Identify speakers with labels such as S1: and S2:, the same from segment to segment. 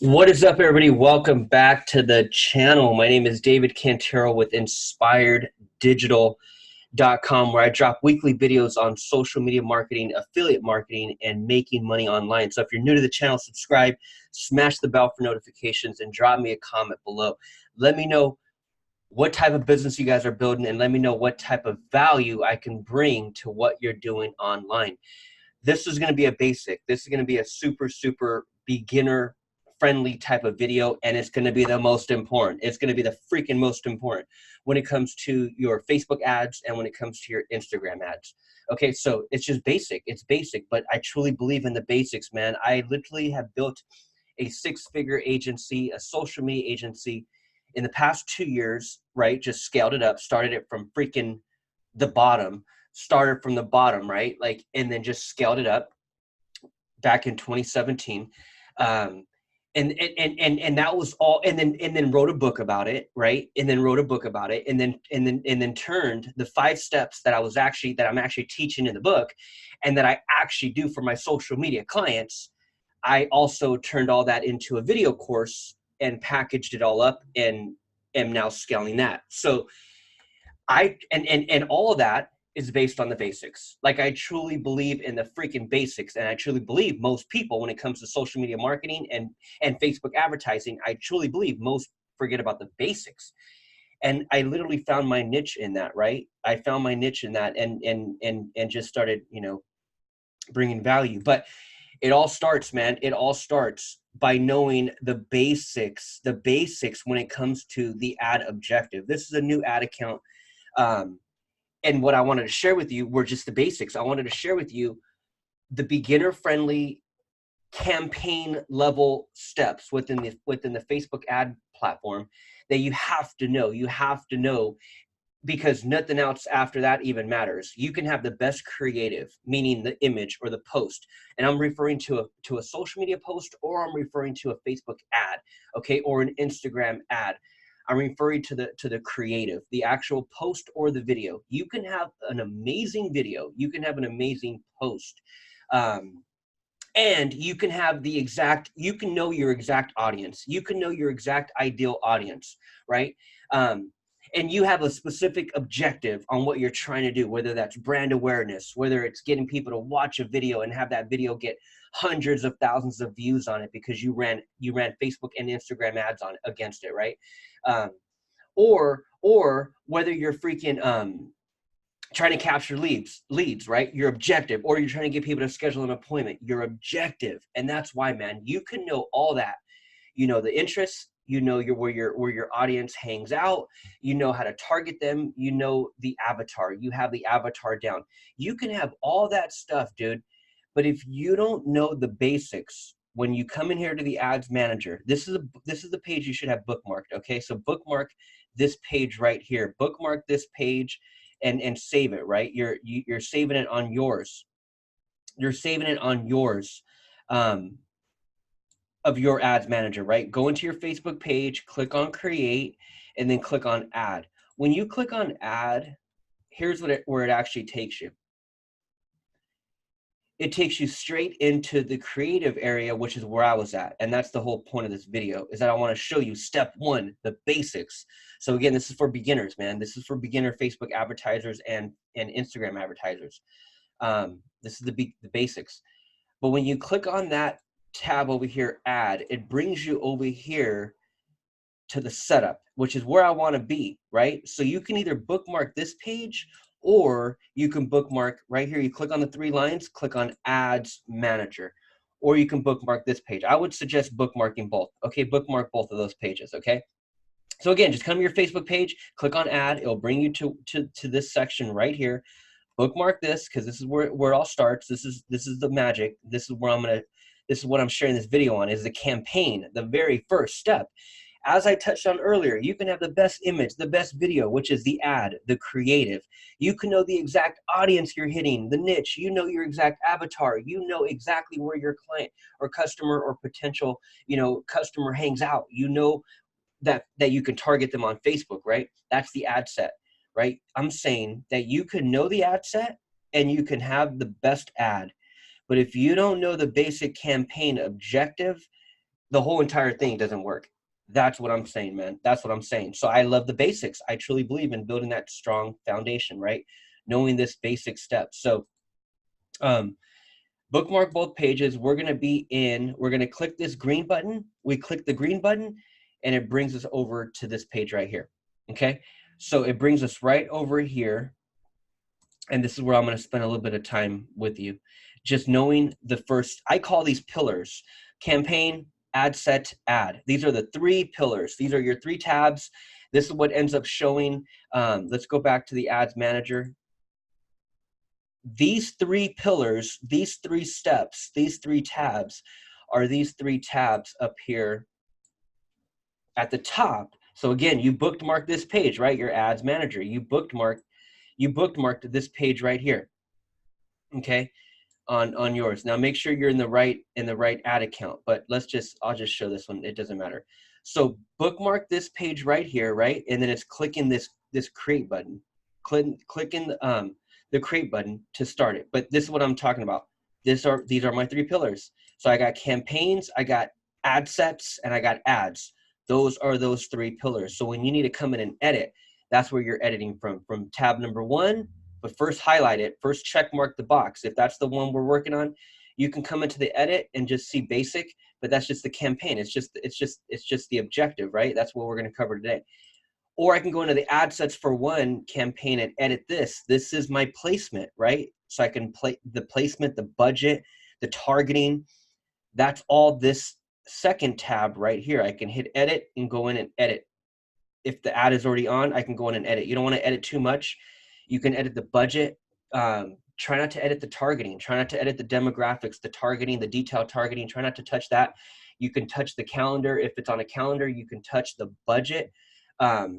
S1: What is up, everybody? Welcome back to the channel. My name is David Cantero with InspiredDigital.com, where I drop weekly videos on social media marketing, affiliate marketing, and making money online. So if you're new to the channel, subscribe, smash the bell for notifications, and drop me a comment below. Let me know what type of business you guys are building, and let me know what type of value I can bring to what you're doing online. This is going to be a basic. This is going to be a super beginner friendly type of video, and it's going to be the most important. It's going to be the freaking most important when it comes to your Facebook ads and when it comes to your Instagram ads. Okay, so it's just basic. It's basic, but I truly believe in the basics, man. I literally have built a six-figure agency, a social media agency in the past 2 years, right? Just scaled it up, started it from freaking the bottom, right? Like, and then just scaled it up back in 2017. And that was all, and then wrote a book about it, right? And then wrote a book about it, and then turned the 5 steps that I'm actually teaching in the book, and that I actually do for my social media clients. I also turned all that into a video course and packaged it all up and am now scaling that. So and all of that is based on the basics. Like, I truly believe in the freaking basics, and I truly believe most people, when it comes to social media marketing and Facebook advertising, I truly believe most forget about the basics. And I literally found my niche in that, right? I found my niche in that, and just started, bringing value. But it all starts, man. It all starts by knowing the basics when it comes to the ad objective. This is a new ad account. And what I wanted to share with you were just the basics. I wanted to share with you the beginner-friendly campaign level steps within the Facebook ad platform that you have to know. You have to know, because nothing else after that even matters. You can have the best creative, meaning the image or the post, and I'm referring to a social media post, or I'm referring to a Facebook ad, okay, or an Instagram ad. I'm referring to the creative, the actual post or the video. You can have an amazing video. You can have an amazing post. And you can have you can know your exact audience. You can know your exact ideal audience, right? And you have a specific objective on what you're trying to do, whether that's brand awareness, whether it's getting people to watch a video and have that video get hundreds of thousands of views on it because you ran Facebook and Instagram ads on against it, right? Or whether you're freaking trying to capture leads, right? Your objective, or you're trying to get people to schedule an appointment, your objective. And that's why, man, you can know all that. You know the interests, you know where your audience hangs out, you know how to target them, you know the avatar, you have the avatar down. You can have all that stuff, dude. But if you don't know the basics, when you come in here to the ads manager, this is the page you should have bookmarked. Okay, so bookmark this page right here. Bookmark this page and save it, right? You're saving it on yours. You're saving it on yours. Of your ads manager, right? Go into your Facebook page, click on create, and then click on add. When you click on add, here's where it actually takes you. It takes you straight into the creative area, which is where I was at. And that's the whole point of this video, is that I want to show you step 1, the basics. So again, this is for beginners, man. This is for beginner Facebook advertisers and Instagram advertisers. This is the basics. But when you click on that tab over here, add, it brings you over here to the setup, which is where I want to be, right? So you can either bookmark this page, or you can bookmark right here. You click on the 3 lines, click on ads manager, or you can bookmark this page. I would suggest bookmarking both. Okay, bookmark both of those pages. Okay, so again, just come to your Facebook page, click on add. It'll bring you to this section right here. Bookmark this, because this is where it all starts. This is the magic. This is what I'm sharing this video on, is the campaign, the very first step. As I touched on earlier, you can have the best image, the best video, which is the ad, the creative. You can know the exact audience you're hitting, the niche. You know your exact avatar. You know exactly where your client or customer or potential, customer hangs out. You know that you can target them on Facebook, right? That's the ad set, right? I'm saying that you can know the ad set and you can have the best ad. But if you don't know the basic campaign objective, the whole entire thing doesn't work. That's what I'm saying, man. That's what I'm saying. So I love the basics. I truly believe in building that strong foundation, right? Knowing this basic step. So bookmark both pages. We're going to click this green button. We click the green button and it brings us over to this page right here. Okay. So it brings us right over here. And this is where I'm going to spend a little bit of time with you. Just knowing the first, I call these pillars: campaign, ad set, ad. These are the 3 pillars. These are your 3 tabs. This is what ends up showing. Let's go back to the ads manager. These 3 pillars, these 3 steps, these 3 tabs are these 3 tabs up here at the top. So again, you bookmark this page, right? Your ads manager. You bookmarked this page right here. Okay, on yours. Now make sure you're in the right ad account, but I'll just show this one. It doesn't matter. So bookmark this page right here, right? And then it's clicking this create button. Clicking the create button to start it. But this is what I'm talking about. These are my 3 pillars. So I got campaigns, I got ad sets, and I got ads. Those are those 3 pillars. So when you need to come in and edit, that's where you're editing from tab number 1. But first highlight it, first check mark the box. If that's the one we're working on, you can come into the edit and just see basic, but that's just the campaign. It's just the objective, right? That's what we're going to cover today. Or I can go into the ad sets for 1 campaign and edit this. This is my placement, right? So I can play the placement, the budget, the targeting. That's all this second tab right here. I can hit edit and go in and edit. If the ad is already on, I can go in and edit. You don't want to edit too much. You can edit the budget. Try not to edit the targeting. Try not to edit the demographics, the targeting, the detailed targeting. Try not to touch that. You can touch the calendar. If it's on a calendar, you can touch the budget. But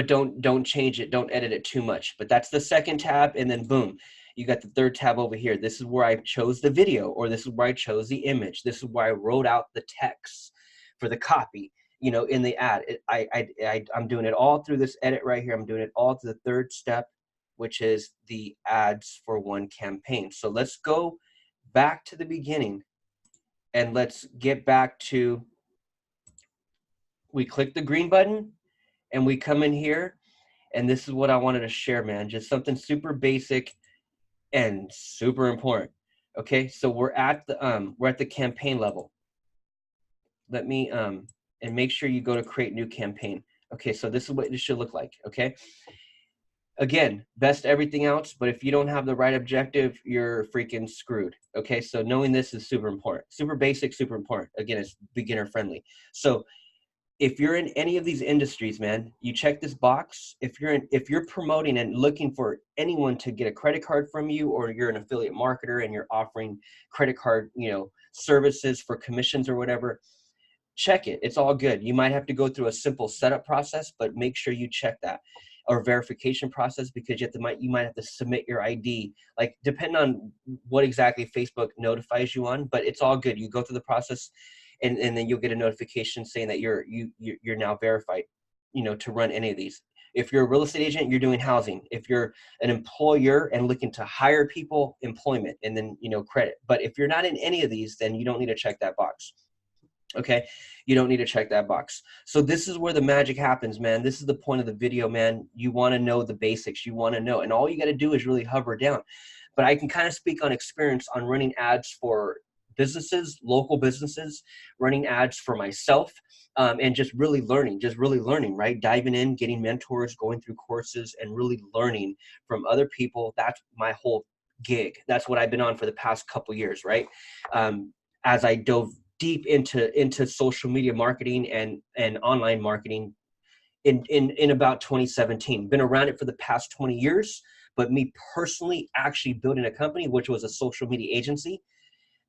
S1: don't change it. Don't edit it too much. But that's the second tab. And then boom, you got the third tab over here. This is where I chose the video, or this is where I chose the image. This is where I wrote out the text for the copy, in the ad. I'm doing it all through this edit right here. I'm doing it all to the third step, which is the ads for 1 campaign. So let's go back to the beginning and let's get back to, we click the green button and we come in here, and this is what I wanted to share, man. Just something super basic and super important. Okay, so we're at the campaign level. Let me and make sure you go to create new campaign. Okay, so this is what it should look like. Okay, again, best everything else, but if you don't have the right objective, you're freaking screwed. Okay, so knowing this is super important. Super basic, super important. Again, it's beginner friendly. So if you're in any of these industries, man, you check this box. If you're promoting and looking for anyone to get a credit card from you, or you're an affiliate marketer and you're offering credit card, services for commissions or whatever, check it. It's all good. You might have to go through a simple setup process, but make sure you check that, or verification process, because you might have to submit your ID, like depending on what exactly Facebook notifies you on, but it's all good. You go through the process. And then you'll get a notification saying that you're now verified, to run any of these. If you're a real estate agent, you're doing housing. If you're an employer and looking to hire people, employment, and then, credit. But if you're not in any of these, then you don't need to check that box. Okay, you don't need to check that box. So this is where the magic happens, man. This is the point of the video, man. You want to know the basics. You want to know, and all you got to do is really hover down. But I can kind of speak on experience on running ads for businesses, local businesses, running ads for myself, and just really learning, right? Diving in, getting mentors, going through courses, and really learning from other people. That's my whole gig. That's what I've been on for the past couple years, right? As I dove deep into social media marketing and online marketing in about 2017. Been around it for the past 20 years, but me personally actually building a company, which was a social media agency,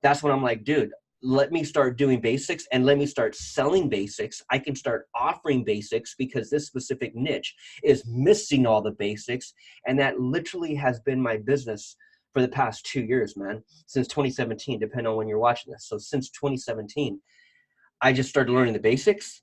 S1: that's when I'm like, dude, let me start doing basics and let me start selling basics. I can start offering basics because this specific niche is missing all the basics. And that literally has been my business for the past 2 years, man, since 2017, depending on when you're watching this. So since 2017, I just started learning the basics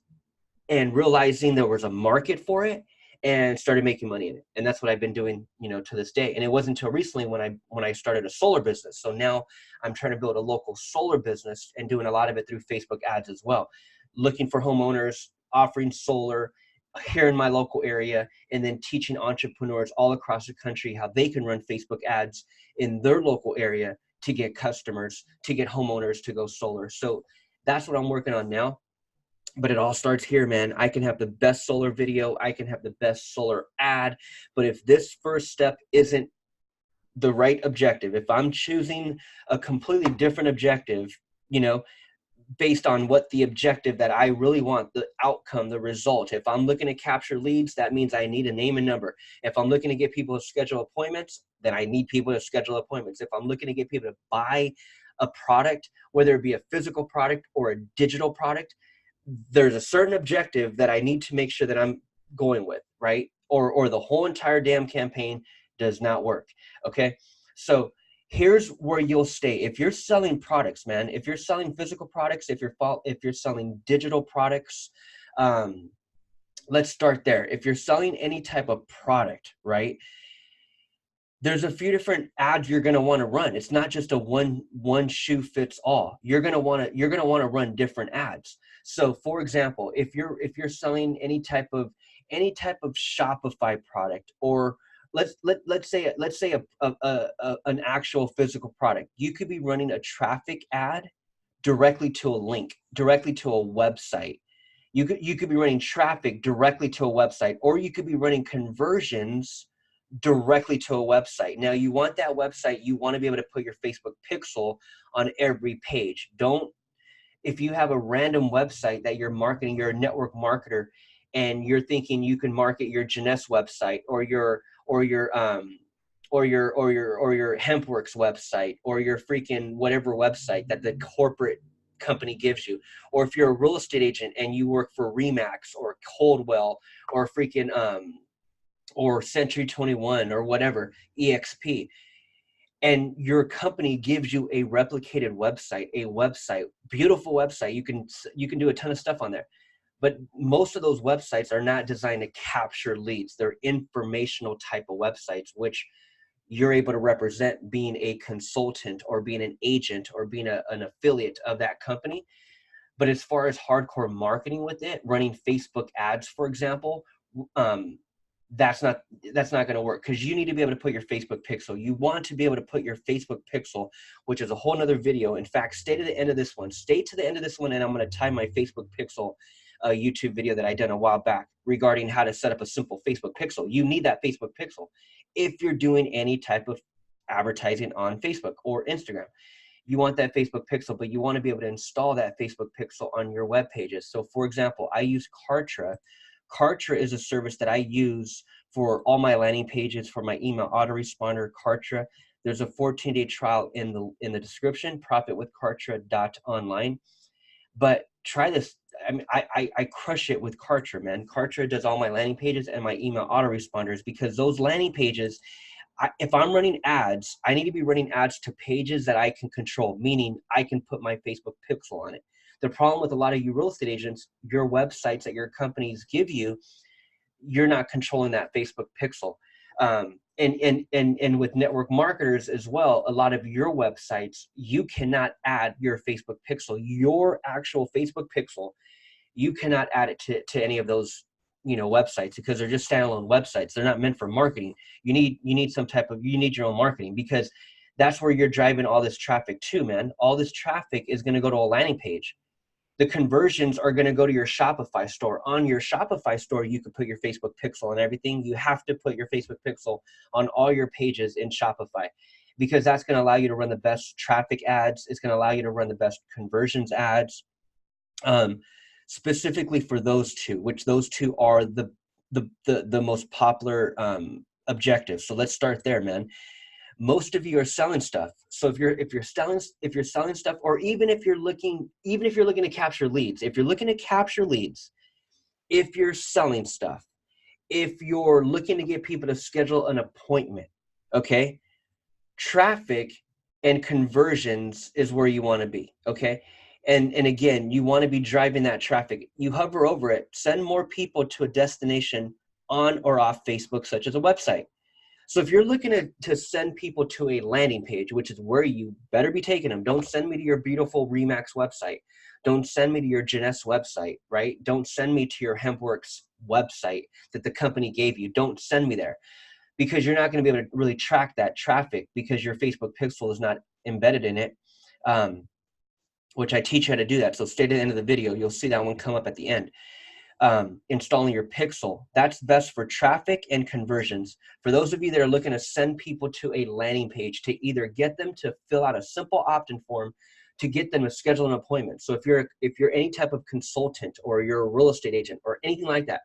S1: and realizing there was a market for it. and started making money in it. And that's what I've been doing, you know, to this day. And it wasn't until recently when I started a solar business. So now I'm trying to build a local solar business and doing a lot of it through Facebook ads as well, looking for homeowners, offering solar here in my local area, and then teaching entrepreneurs all across the country how they can run Facebook ads in their local area to get customers, to get homeowners to go solar. So that's what I'm working on now. But it all starts here, man. I can have the best solar video, I can have the best solar ad, but if this first step isn't the right objective, if I'm choosing a completely different objective, you know, based on what the objective that I really want, the outcome, the result. If I'm looking to capture leads, that means I need a name and number. If I'm looking to get people to schedule appointments, then I need people to schedule appointments. If I'm looking to get people to buy a product, whether it be a physical product or a digital product, there's a certain objective that I need to make sure that I'm going with, right? Or the whole entire damn campaign does not work. Okay. So here's where you'll stay. If you're selling products, man, if you're selling physical products, if you're selling digital products, let's start there. If you're selling any type of product, right, there's a few different ads you're going to want to run. It's not just a one shoe fits all. You're going to want to run different ads. So for example, if you're selling any type of Shopify product, or let's say an actual physical product, you could be running a traffic ad directly to a link, directly to a website. You could be running traffic directly to a website, or you could be running conversions directly to a website. Now you want that website, you want to be able to put your Facebook pixel on every page. If you have a random website that you're marketing, you're a network marketer, and you're thinking you can market your Jeunesse website or your Hempworks website or your freaking whatever website that the corporate company gives you, or if you're a real estate agent and you work for Remax or Coldwell or freaking or Century 21 or whatever, EXP, and your company gives you a replicated website, beautiful website, you can do a ton of stuff on there. But most of those websites are not designed to capture leads. They're informational type of websites, which you're able to represent being a consultant or being an agent or being an affiliate of that company. But as far as hardcore marketing with it, running Facebook ads, for example, that's not going to work, because you need to be able to put your Facebook pixel. You want to be able to put your Facebook pixel, which is a whole nother video. In fact, stay to the end of this one. And I'm going to tie my Facebook pixel YouTube video that I done a while back regarding how to set up a simple Facebook pixel. You need that Facebook pixel if you're doing any type of advertising on Facebook or Instagram. You want that Facebook pixel, but you want to be able to install that Facebook pixel on your web pages. So for example, I use Kartra. Kartra is a service that I use for all my landing pages, for my email autoresponder, Kartra. There's a 14-day trial in the description, profitwithkartra.online. But try this. I mean, I crush it with Kartra, man. Kartra does all my landing pages and my email autoresponders, because those landing pages, if I'm running ads, I need to be running ads to pages that I can control, meaning I can put my Facebook pixel on it. The problem with a lot of you real estate agents, your websites that your companies give you, you're not controlling that Facebook pixel. And with network marketers as well, a lot of your websites, you cannot add your Facebook pixel, your actual Facebook pixel. You cannot add it to any of those, websites, because they're just standalone websites. They're not meant for marketing. You need your own marketing, because that's where you're driving all this traffic to, man. All this traffic is going to go to a landing page. The conversions are going to go to your Shopify store. On your Shopify store, you can put your Facebook pixel on everything. You have to put your Facebook pixel on all your pages in Shopify, because that's going to allow you to run the best traffic ads. It's going to allow you to run the best conversions ads, specifically for those two, which those two are the most popular objectives. So let's start there, man. Most of you are selling stuff. So if you're selling stuff, or even if you're looking to capture leads, if you're selling stuff, if you're looking to get people to schedule an appointment, okay, traffic and conversions is where you want to be, okay? And again, you want to be driving that traffic. You hover over it, send more people to a destination on or off Facebook, such as a website. So if you're looking to send people to a landing page, which is where you better be taking them, don't send me to your beautiful Remax website. Don't send me to your Jeunesse website, right? Don't send me to your HempWorks website that the company gave you. Don't send me there, because you're not going to be able to really track that traffic because your Facebook pixel is not embedded in it, which I teach you how to do that. So stay to the end of the video. You'll see that one come up at the end. Installing your pixel. That's best for traffic and conversions. For those of you that are looking to send people to a landing page to either get them to fill out a simple opt-in form to get them to schedule an appointment. So if you're any type of consultant or you're a real estate agent or anything like that,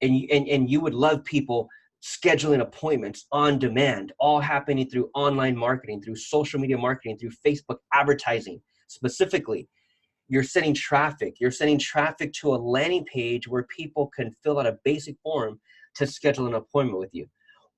S1: and you would love people scheduling appointments on demand, all happening through online marketing, through social media marketing, through Facebook advertising specifically, you're sending traffic. You're sending traffic to a landing page where people can fill out a basic form to schedule an appointment with you.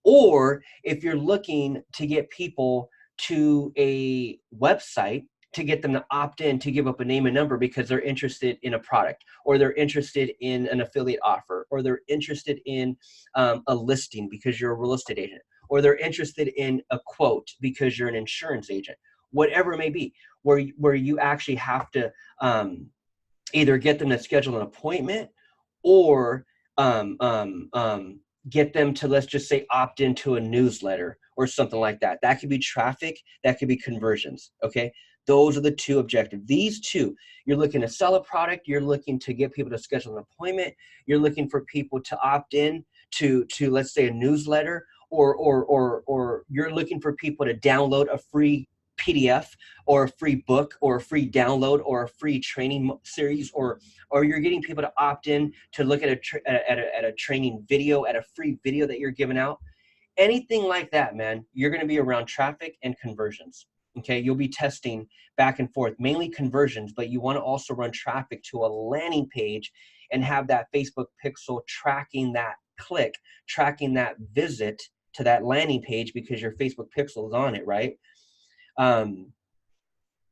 S1: Or if you're looking to get people to a website to get them to opt in to give up a name and number because they're interested in a product, or they're interested in an affiliate offer, or they're interested in a listing because you're a real estate agent, or they're interested in a quote because you're an insurance agent, whatever it may be, where you actually have to either get them to schedule an appointment or get them to, let's just say, opt into a newsletter or something like that. That could be traffic, that could be conversions, okay? Those are the two objectives. These two, you're looking to sell a product, you're looking to get people to schedule an appointment, you're looking for people to opt in to let's say a newsletter, or you're looking for people to download a free PDF or a free book or a free download or a free training series, or you're getting people to opt in to look at a training video, at a free video that you're giving out. Anything like that, man, you're going to be around traffic and conversions. Okay, you'll be testing back and forth, mainly conversions, but you want to also run traffic to a landing page and have that Facebook pixel tracking that click, tracking that visit to that landing page because your Facebook pixel is on it, right?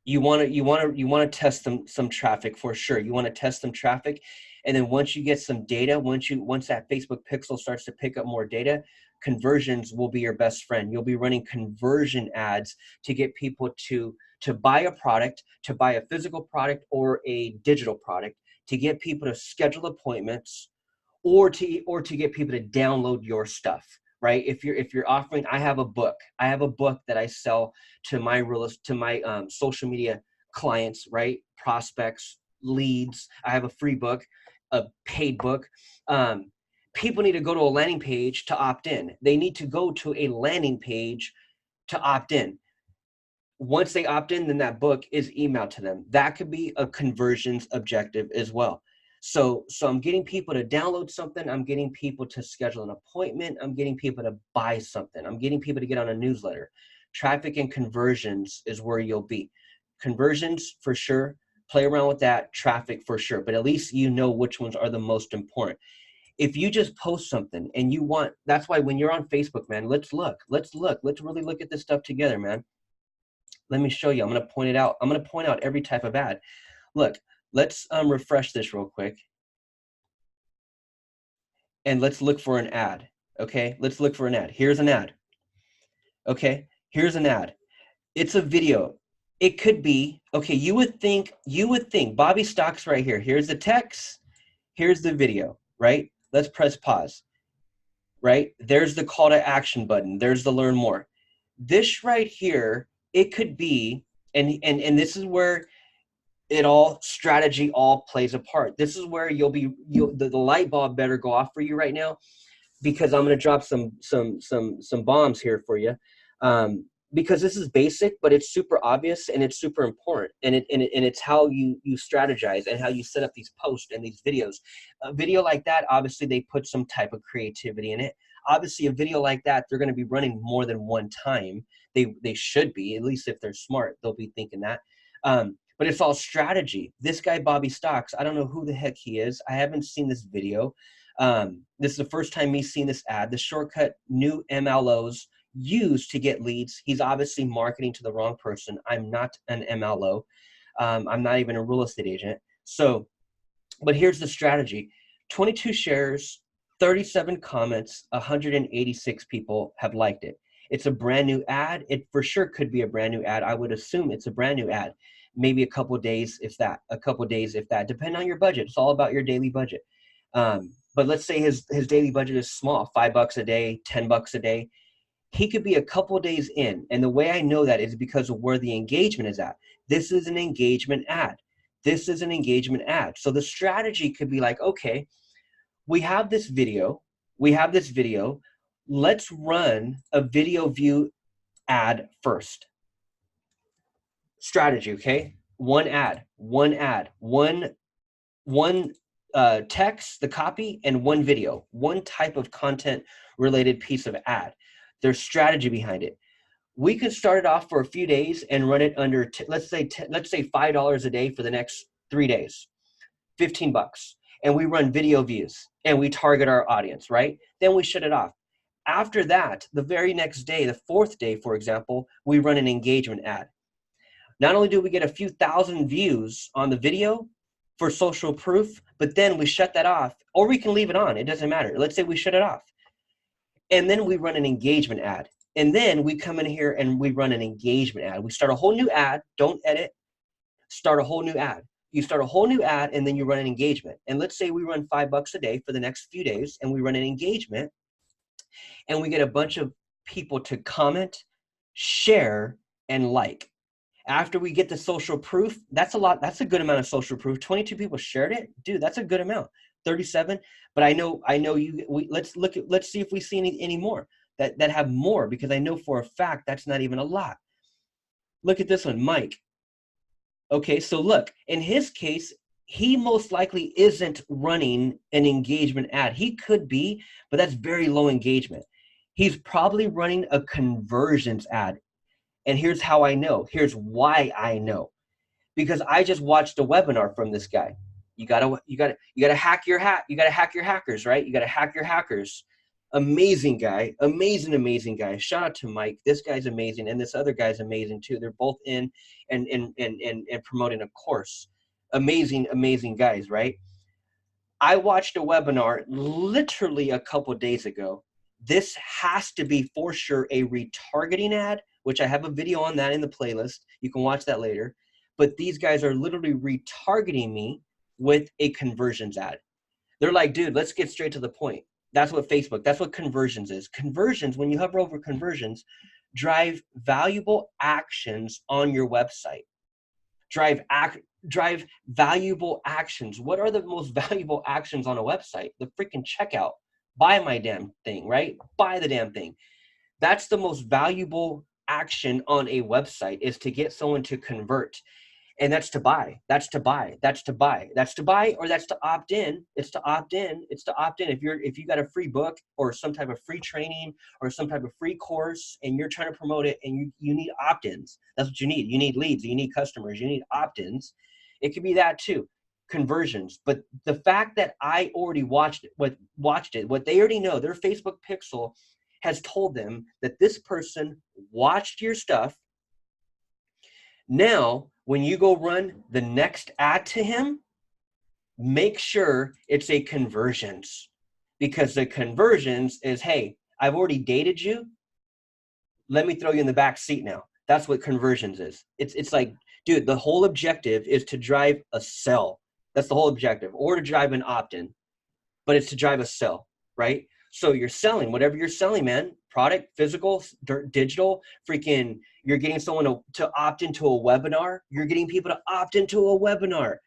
S1: You want to test some traffic for sure. You want to test some traffic, and then once you get some data, once that Facebook pixel starts to pick up more data, conversions will be your best friend. You'll be running conversion ads to get people to buy a product, to buy a physical product or a digital product, to get people to schedule appointments, or to get people to download your stuff. Right? If you're offering, I have a book that I sell to my social media clients, right? Prospects, leads. I have a free book, a paid book. People need to go to a landing page to opt in. They need to go to a landing page to opt in. Once they opt in, then that book is emailed to them. That could be a conversions objective as well. So I'm getting people to download something. I'm getting people to schedule an appointment. I'm getting people to buy something. I'm getting people to get on a newsletter. Traffic and conversions is where you'll be. Conversions for sure. Play around with that. Traffic for sure. But at least you know which ones are the most important. If you just post something and you want, that's why when you're on Facebook, man, let's really look at this stuff together, man. Let me show you. I'm going to point it out. I'm going to point out every type of ad. Look. Let's refresh this real quick. And let's look for an ad. Okay, let's look for an ad. Here's an ad. Okay, here's an ad. It's a video. It could be, okay, you would think, Bobby Stock's right here. Here's the text. Here's the video, right? Let's press pause, right? There's the call to action button. There's the learn more. This right here, it could be, and this is where strategy all plays a part. This is where the light bulb better go off for you right now, because I'm going to drop some bombs here for you, because this is basic, but it's super obvious and it's super important, and it's how you strategize and how you set up these posts and these videos. A video like that, obviously they put some type of creativity in it. Obviously a video like that, they're going to be running more than one time. They should be, at least if they're smart, they'll be thinking that. But it's all strategy. This guy, Bobby Stocks, I don't know who the heck he is. I haven't seen this video. This is the first time me seeing this ad. The shortcut new MLOs used to get leads. He's obviously marketing to the wrong person. I'm not an MLO. I'm not even a real estate agent. So, but here's the strategy. 22 shares, 37 comments, 186 people have liked it. It's a brand new ad. It for sure could be a brand new ad. I would assume it's a brand new ad. Maybe a couple days, if that, depending on your budget. It's all about your daily budget. But let's say his daily budget is small, $5 a day, $10 a day. He could be a couple days in. And the way I know that is because of where the engagement is at. This is an engagement ad. This is an engagement ad. So the strategy could be like, okay, we have this video. Let's run a video view ad first. Strategy, okay? One text, the copy, and one video, one type of content related piece of ad. There's strategy behind it. We could start it off for a few days and run it under, let's say $5 a day for the next 3 days, $15. And we run video views and we target our audience, right? Then we shut it off. After that, the very next day, the 4th day, for example, we run an engagement ad. Not only do we get a few thousand views on the video for social proof, but then we shut that off, or we can leave it on. It doesn't matter. Let's say we shut it off. And then we run an engagement ad. And then we come in here and we run an engagement ad. We start a whole new ad. Don't edit. Start a whole new ad. You start a whole new ad and then you run an engagement. And let's say we run $5 a day for the next few days and we run an engagement and we get a bunch of people to comment, share, and like. After we get the social proof, that's a lot. That's a good amount of social proof. 22 people shared it. Dude, that's a good amount. 37. But I know let's see if we see any more that have more, because I know for a fact that's not even a lot. Look at this one, Mike. Okay, so look, in his case, he most likely isn't running an engagement ad. He could be, but that's very low engagement. He's probably running a conversions ad. And here's how I know. Here's why I know. Because I just watched a webinar from this guy. You gotta hack your hackers, right? You gotta hack your hackers. Amazing guy, amazing guy. Shout out to Mike. This guy's amazing, and this other guy's amazing too. They're both in and promoting a course. Amazing guys, right? I watched a webinar literally a couple days ago. This has to be for sure a retargeting ad, which I have a video on that in the playlist. You can watch that later. But these guys are literally retargeting me with a conversions ad. They're like, dude, let's get straight to the point. That's what conversions is. Conversions, when you hover over conversions, drive valuable actions on your website. Drive valuable actions. What are the most valuable actions on a website? The freaking checkout. Buy my damn thing, right? Buy the damn thing. That's the most valuable action on a website, is to get someone to convert. And that's to buy, or that's to opt in. It's to opt in. If you got a free book or some type of free training or some type of free course and you're trying to promote it and you need opt-ins, that's what you need. You need leads, you need customers, you need opt-ins. It could be that too, conversions. But the fact that I already watched it, what they already know, their Facebook pixel has told them that this person watched your stuff. Now, when you go run the next ad to him, make sure it's a conversions, because the conversions is, hey, I've already dated you. Let me throw you in the back seat now. That's what conversions is. It's like, dude, the whole objective is to drive a sell. That's the whole objective, or to drive an opt-in, but it's to drive a sell, right? So you're selling whatever you're selling, man. Product, physical, digital, freaking, you're getting someone to opt into a webinar. You're getting people to opt into a webinar.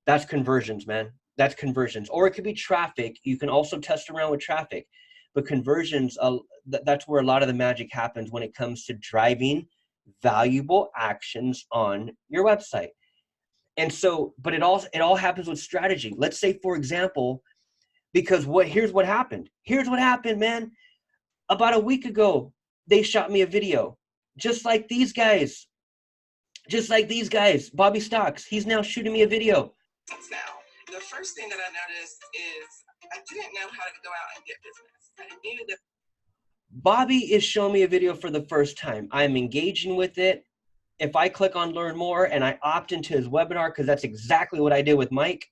S1: That's conversions, man. That's conversions. Or it could be traffic. You can also test around with traffic. But conversions, that's where a lot of the magic happens when it comes to driving valuable actions on your website. And so, but it all happens with strategy. Let's say, for example, because here's what happened. Here's what happened, man. About a week ago, they shot me a video. Just like these guys. Bobby Stocks, he's now shooting me a video.
S2: Now, the first thing that I noticed is I didn't know how to go out and get business. I knew that
S1: Bobby is showing me a video for the first time. I'm engaging with it. If I click on learn more and I opt into his webinar, because that's exactly what I did with Mike,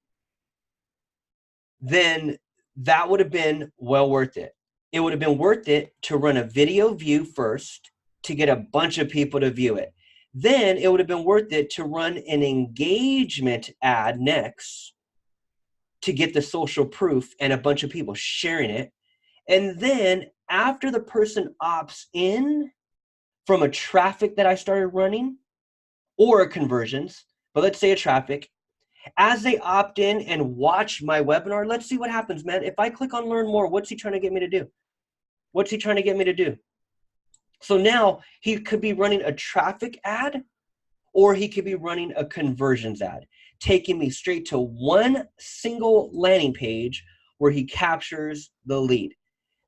S1: then that would have been well worth it. It would have been worth it to run a video view first to get a bunch of people to view it. Then it would have been worth it to run an engagement ad next to get the social proof and a bunch of people sharing it. And then after the person opts in from a traffic that I started running or a conversions, but let's say a traffic, as they opt in and watch my webinar, let's see what happens, man. If I click on learn more, what's he trying to get me to do? What's he trying to get me to do? So now he could be running a traffic ad or he could be running a conversions ad, taking me straight to one single landing page where he captures the lead.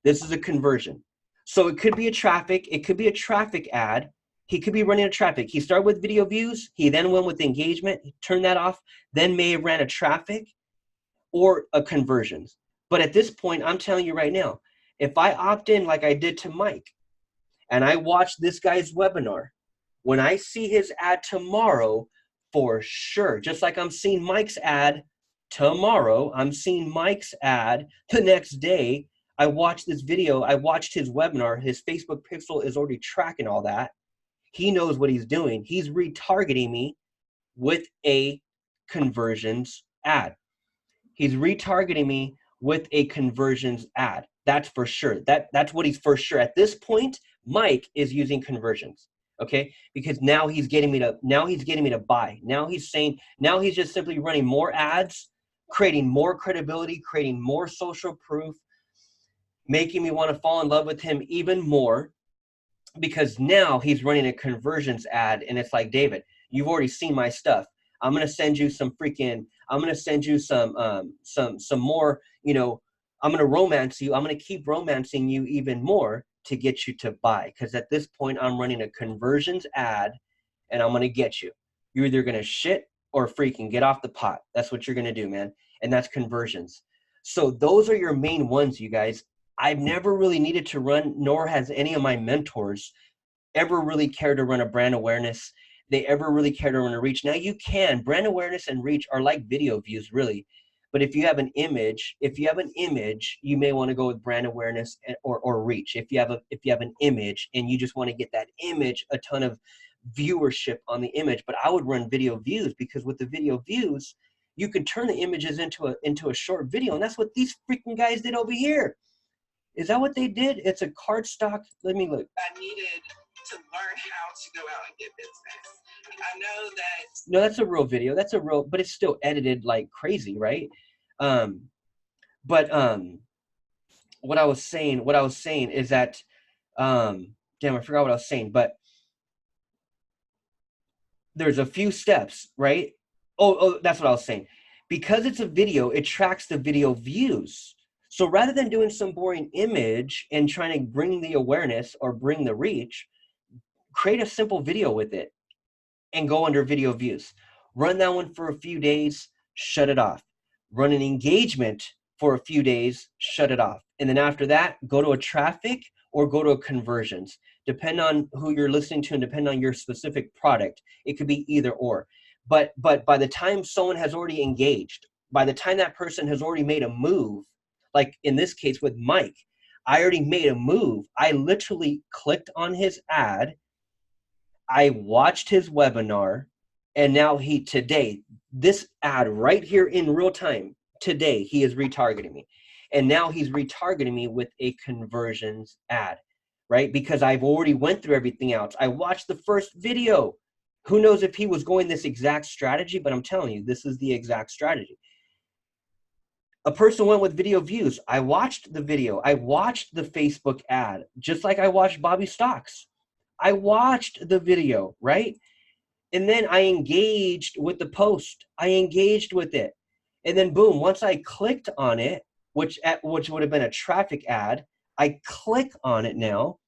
S1: This is a conversion. So it could be a traffic, it could be a traffic ad. He could be running a traffic. He started with video views, he then went with engagement, he turned that off, then may have ran a traffic or a conversions. But at this point, I'm telling you right now, if I opt in like I did to Mike, and I watch this guy's webinar, when I see his ad tomorrow, for sure, just like I'm seeing Mike's ad tomorrow, I'm seeing Mike's ad the next day. I watched this video, I watched his webinar, his Facebook pixel is already tracking all that. He knows what he's doing. He's retargeting me with a conversions ad. He's retargeting me with a conversions ad. That's for sure. That's what he's for sure. At this point, Mike is using conversions, okay? Because now he's getting me to buy. Now he's just simply running more ads, creating more credibility, creating more social proof, making me want to fall in love with him even more, because now he's running a conversions ad. And it's like, David, you've already seen my stuff. I'm going to send you some more, I'm going to romance you. I'm going to keep romancing you even more to get you to buy. Because at this point, I'm running a conversions ad and I'm going to get you. You're either going to shit or freaking get off the pot. That's what you're going to do, man. And that's conversions. So those are your main ones, you guys. I've never really needed to run, nor has any of my mentors ever really cared to run a brand awareness. They ever really care to run a reach. Now you can. Brand awareness and reach are like video views, really. But if you have an image, you may want to go with brand awareness or reach. If you have an image and you just want to get that image a ton of viewership on the image. But I would run video views, because with the video views, you can turn the images into a short video, and that's what these freaking guys did over here. Is that what they did? It's a card stock. Let me look.
S2: I needed to learn how to go out and get business. I know that.
S1: No, that's a real video. That's a real, but it's still edited like crazy, right? What I was saying is that, damn, I forgot what I was saying, but there's a few steps, right? Oh, that's what I was saying. Because it's a video, it tracks the video views. So rather than doing some boring image and trying to bring the awareness or bring the reach, create a simple video with it and go under video views. Run that one for a few days, shut it off. Run an engagement for a few days, shut it off. And then after that, go to a traffic or go to a conversions. Depend on who you're listening to and depend on your specific product. It could be either or. But by the time someone has already engaged, by the time that person has already made a move, like in this case with Mike, I already made a move. I literally clicked on his ad. I watched his webinar, and now this ad right here in real time, today, he is retargeting me. And now he's retargeting me with a conversions ad, right? Because I've already went through everything else. I watched the first video. Who knows if he was going this exact strategy, but I'm telling you, this is the exact strategy. A person went with video views. I watched the video. I watched the Facebook ad, just like I watched Bobby Stocks. I watched the video, right? And then I engaged with the post. I engaged with it. And then boom, once I clicked on it, which would have been a traffic ad, I click on it now.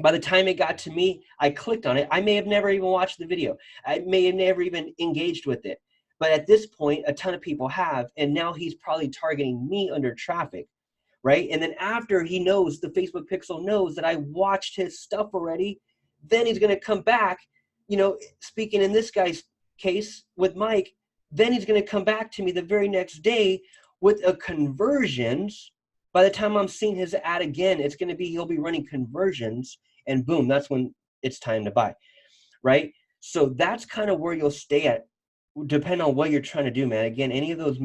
S1: By the time it got to me, I clicked on it. I may have never even watched the video. I may have never even engaged with it. But at this point, a ton of people have, and now he's probably targeting me under traffic, right? And then after he knows, the Facebook pixel knows that I watched his stuff already, then he's going to come back, speaking in this guy's case with Mike, then he's going to come back to me the very next day With a conversions, by the time I'm seeing his ad again, it's going to be, he'll be running conversions, and boom, that's when it's time to buy, right? So that's kind of where you'll stay at, depending on what you're trying to do, man. Again, any of those,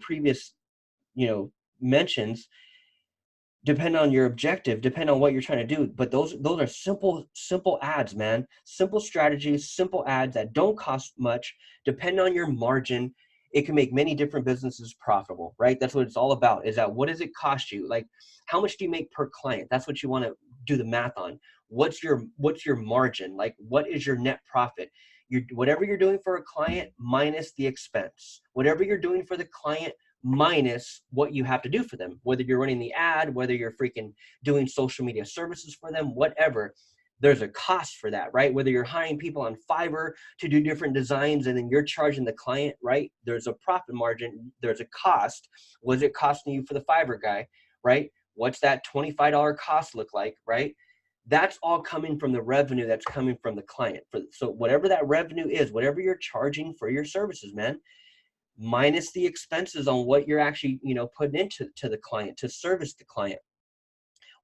S1: previous, mentions, depend on your objective, depend on what you're trying to do. But those are simple ads, man. Simple strategies, simple ads that don't cost much, depend on your margin. It can make many different businesses profitable, right? That's what it's all about, is that what does it cost you? Like, how much do you make per client? That's what you want to do the math on. What's your margin? Like, what is your net profit? Whatever you're doing for a client minus the expense. Whatever you're doing for the client minus what you have to do for them, whether you're running the ad, whether you're freaking doing social media services for them, whatever, there's a cost for that, right? Whether you're hiring people on Fiverr to do different designs and then you're charging the client, right? There's a profit margin, there's a cost. What's it costing you for the Fiverr guy, right? What's that $25 cost look like, right? That's all coming from the revenue that's coming from the client. So whatever that revenue is, whatever you're charging for your services, man, minus the expenses on what you're actually, putting into the client to service the client.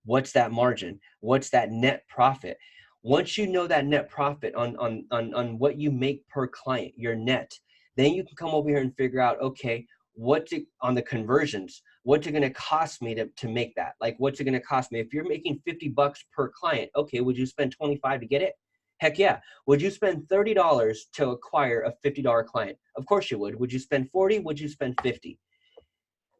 S1: What's that margin? What's that net profit? Once you know that net profit on what you make per client, your net, then you can come over here and figure out, okay, on the conversions, what's it going to cost me to make that? Like, what's it going to cost me? If you're making $50 per client, okay, would you spend 25 to get it? Heck yeah. Would you spend $30 to acquire a $50 client? Of course you would. Would you spend 40? Would you spend 50?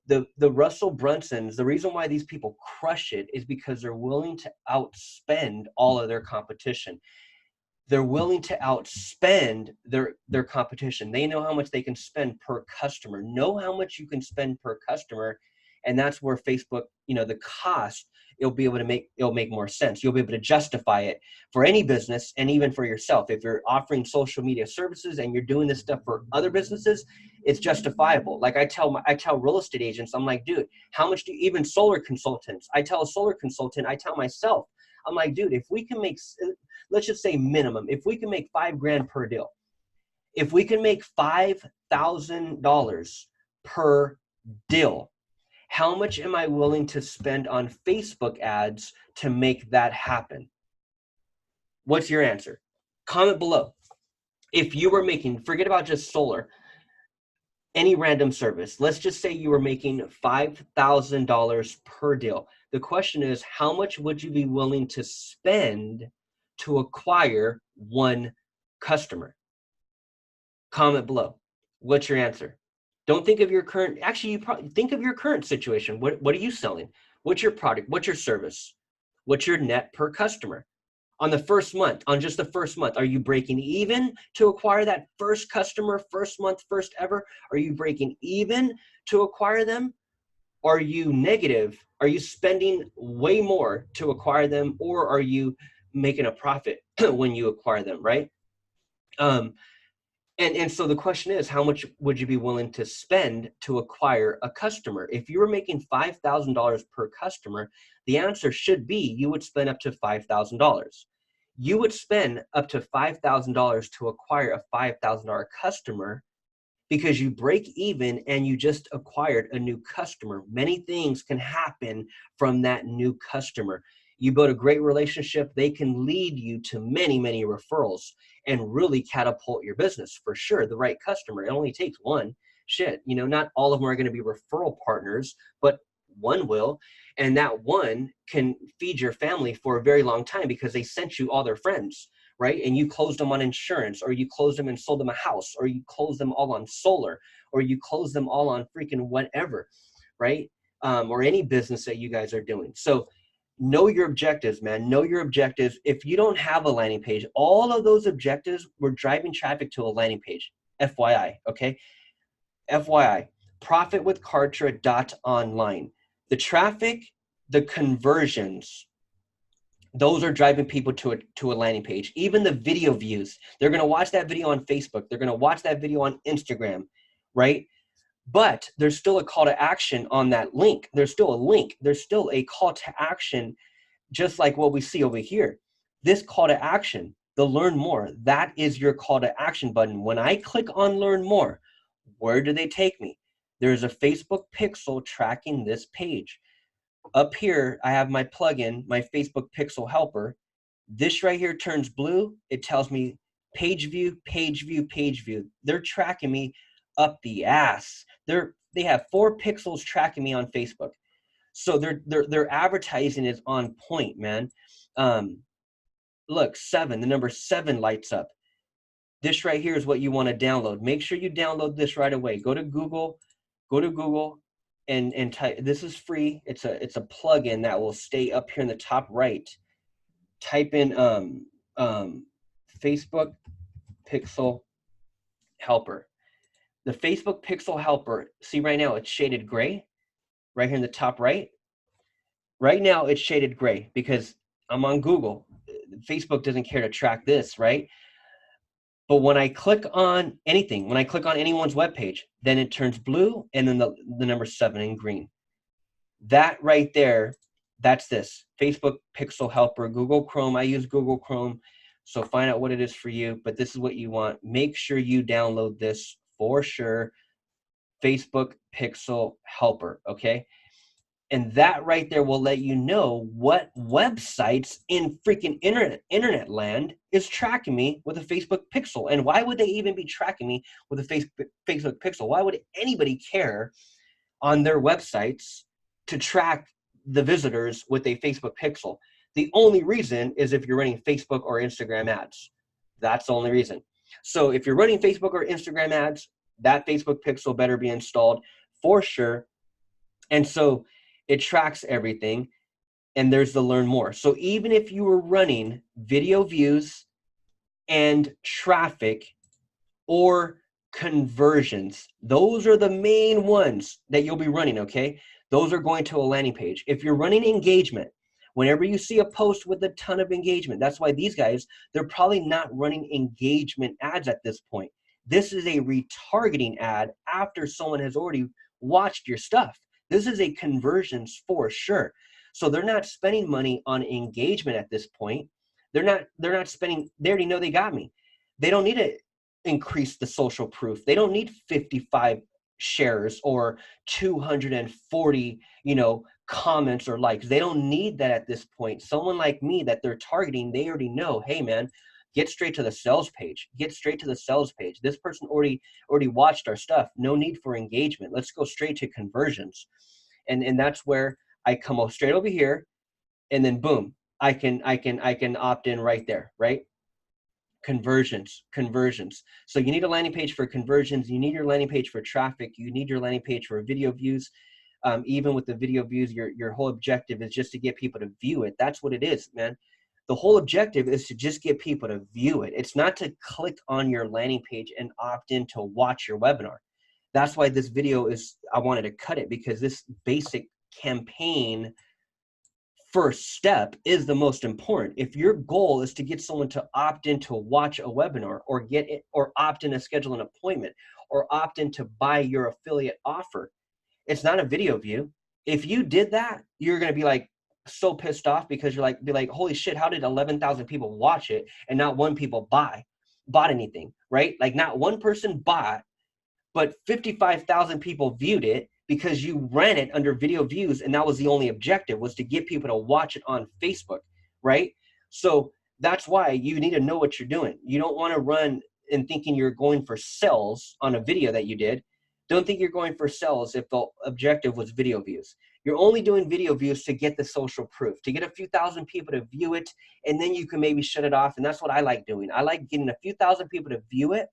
S1: The Russell Brunsons, the reason why these people crush it is because they're willing to outspend all of their competition. They're willing to outspend their competition. They know how much they can spend per customer. Know how much you can spend per customer. And that's where Facebook, the cost, it'll make more sense. You'll be able to justify it for any business and even for yourself. If you're offering social media services and you're doing this stuff for other businesses, it's justifiable. Like I tell real estate agents, I'm like, dude, how much even solar consultants, I tell a solar consultant, I tell myself, I'm like, dude, if we can make, let's just say minimum, if we can make $5,000 per deal, if we can make $5,000 per deal, how much am I willing to spend on Facebook ads to make that happen? What's your answer? Comment below. If you were making, forget about just solar, any random service, let's just say you were making $5,000 per deal. The question is, how much would you be willing to spend to acquire one customer? Comment below. What's your answer? Don't think of your current, actually, you probably think of your current situation. What are you selling? What's your product? What's your service? What's your net per customer? On the first month, on just the first month, are you breaking even to acquire that first customer, first month, first ever? Are you breaking even to acquire them? Are you negative? Are you spending way more to acquire them? Or are you making a profit when you acquire them, right? And so the question is, how much would you be willing to spend to acquire a customer? If you were making $5,000 per customer, the answer should be you would spend up to $5,000. You would spend up to $5,000 to acquire a $5,000 customer because you break even and you just acquired a new customer. Many things can happen from that new customer. You build a great relationship, they can lead you to many, many referrals and really catapult your business for sure. The right customer, it only takes one. Shit, not all of them are going to be referral partners, but one will. And that one can feed your family for a very long time because they sent you all their friends, right? And you closed them on insurance, or you closed them and sold them a house, or you closed them all on solar, or you closed them all on freaking whatever, right? Or any business that you guys are doing. So know your objectives, man. Know your objectives. If you don't have a landing page, all of those objectives were driving traffic to a landing page. FYI, okay? FYI, profitwithkartra.online. The traffic, the conversions, those are driving people to a landing page. Even the video views, they're going to watch that video on Facebook. They're going to watch that video on Instagram, right? But there's still a call to action on that link. There's still a link. There's still a call to action, just like what we see over here. This call to action, the learn more, that is your call to action button. When I click on learn more, where do they take me? There's a Facebook pixel tracking this page. Up here, I have my plugin, my Facebook pixel helper. This right here turns blue. It tells me page view, page view, page view. They're tracking me up the ass. They have 4 pixels tracking me on Facebook. So their advertising is on point, man. Look, 7, the number 7 lights up. This right here is what you want to download. Make sure you download this right away. Go to Google and type, this is free. It's a plugin that will stay up here in the top right. Type in Facebook Pixel Helper. The Facebook Pixel Helper, see right now it's shaded gray, right here in the top right. Right now it's shaded gray because I'm on Google. Facebook doesn't care to track this, right? But when I click on anything, when I click on anyone's webpage, then it turns blue and then the number 7 in green. That right there, that's this Facebook Pixel Helper, Google Chrome. I use Google Chrome, so find out what it is for you, but this is what you want. Make sure you download this for sure, Facebook Pixel Helper, okay? And that right there will let you know what websites in freaking internet land is tracking me with a Facebook pixel. And why would they even be tracking me with a Facebook pixel? Why would anybody care on their websites to track the visitors with a Facebook pixel? The only reason is if you're running Facebook or Instagram ads. That's the only reason. So if you're running Facebook or Instagram ads, that Facebook pixel better be installed for sure. And so it tracks everything, and there's the learn more. So even if you were running video views and traffic or conversions, those are the main ones that you'll be running, okay? Those are going to a landing page. If you're running engagement, whenever you see a post with a ton of engagement, that's why these guys, they're probably not running engagement ads at this point. This is a retargeting ad after someone has already watched your stuff. This is a conversions for sure. So they're not spending money on engagement at this point. They're not spending, they already know they got me. They don't need to increase the social proof. They don't need 55 shares or 240, comments or likes. They don't need that at this point. Someone like me that they're targeting, they already know, hey man, get straight to the sales page. Get straight to the sales page. This person already watched our stuff. No need for engagement. Let's go straight to conversions. And that's where I come straight over here, and then boom, I can opt in right there, right? Conversions. So you need a landing page for conversions. You need your landing page for traffic. You need your landing page for video views. Even with the video views, your whole objective is just to get people to view it. That's what it is, man. The whole objective is to just get people to view it. It's not to click on your landing page and opt in to watch your webinar. That's why this video is, I wanted to cut it, because this basic campaign first step is the most important. If your goal is to get someone to opt in to watch a webinar, or get it, or opt in to schedule an appointment, or opt in to buy your affiliate offer, it's not a video view. If you did that, you're going to be like so pissed off, because you're like, holy shit, how did 11,000 people watch it and not one people bought anything, right? Like not one person bought, but 55,000 people viewed it, because you ran it under video views, and that was the only objective, was to get people to watch it on Facebook, right? So that's why you need to know what you're doing. You don't want to run and thinking you're going for sales on a video that you did. Don't think you're going for sales if the objective was video views. You're only doing video views to get the social proof, to get a few thousand people to view it, and then you can maybe shut it off. And that's what I like doing. I like getting a few thousand people to view it,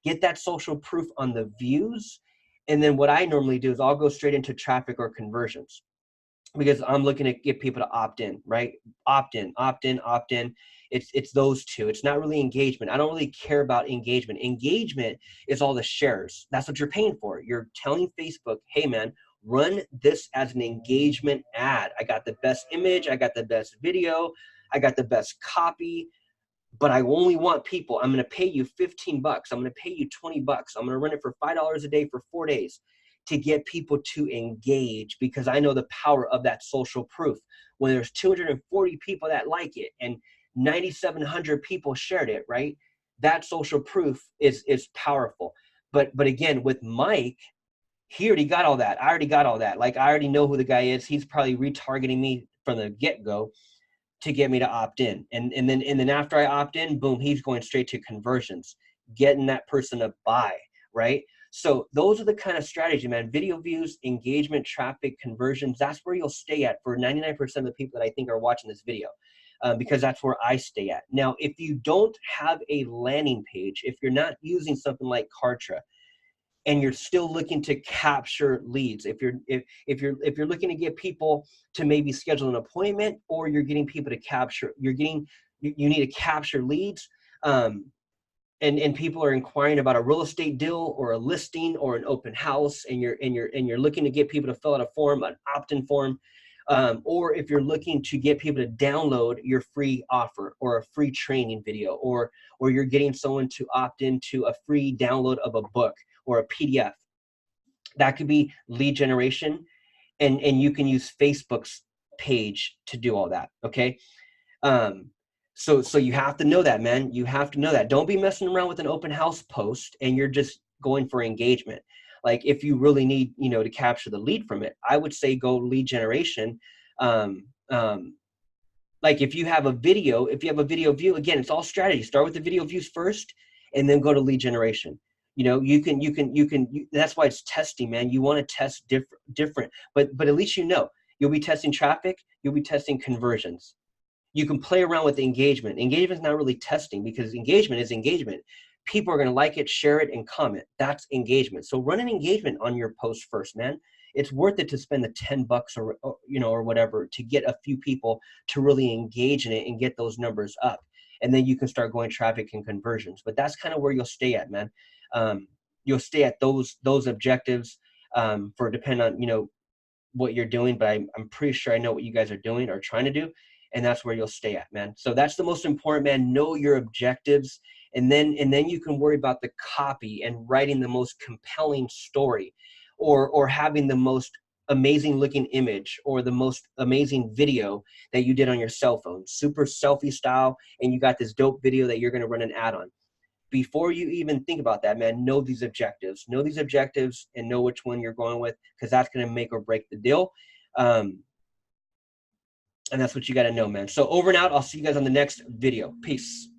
S1: get that social proof on the views. And then what I normally do is I'll go straight into traffic or conversions, because I'm looking to get people to opt in, right? Opt in. It's those two. It's not really engagement. I don't really care about engagement. Engagement is all the shares. That's what you're paying for. You're telling Facebook, hey man, run this as an engagement ad. I got the best image. I got the best video. I got the best copy. But I only want people. I'm going to pay you $15. I'm going to pay you $20. I'm going to run it for $5 a day for 4 days to get people to engage, because I know the power of that social proof. When there's 240 people that like it and 9,700 people shared it, right? That social proof is powerful. But again, with Mike, He already got all that. I already got all that. Like, I already know who the guy is. He's probably retargeting me from the get-go to get me to opt in. And then after I opt in, boom, he's going straight to conversions, getting that person to buy, right? So those are the kind of strategy, man. Video views, engagement, traffic, conversions, that's where you'll stay at for 99% of the people that I think are watching this video. Because that's where I stay at. Now, if you don't have a landing page, if you're not using something like Kartra, and you're still looking to capture leads, if you're looking to get people to maybe schedule an appointment, or you're getting people to capture, you need to capture leads, and people are inquiring about a real estate deal or a listing or an open house, and you're looking to get people to fill out a form, an opt-in form, or if you're looking to get people to download your free offer or a free training video, or you're getting someone to opt into a free download of a book or a PDF, that could be lead generation, and you can use Facebook's page to do all that. Okay. So you have to know that, man. You have to know that. Don't be messing around with an open house post and you're just going for engagement. Like, if you really need, to capture the lead from it, I would say go lead generation. Like, if you have a video view, again, it's all strategy. Start with the video views first and then go to lead generation. That's why it's testing, man. You want to test different, but at least you'll be testing traffic, you'll be testing conversions. You can play around with engagement. Engagement is not really testing, because engagement is engagement. People are going to like it, share it, and comment. That's engagement. So run an engagement on your post first, man. It's worth it to spend the $10 or whatever to get a few people to really engage in it and get those numbers up. And then you can start going traffic and conversions. But that's kind of where you'll stay at, man. You'll stay at those objectives for depend on, what you're doing, but I'm pretty sure I know what you guys are doing or trying to do. And that's where you'll stay at, man. So that's the most important, man. Know your objectives, and then you can worry about the copy and writing the most compelling story, or having the most amazing looking image or the most amazing video that you did on your cell phone, super selfie style, and you got this dope video that you're going to run an ad on. Before you even think about that, man, know these objectives and know which one you're going with, because that's going to make or break the deal. And that's what you got to know, man. So over and out. I'll see you guys on the next video. Peace.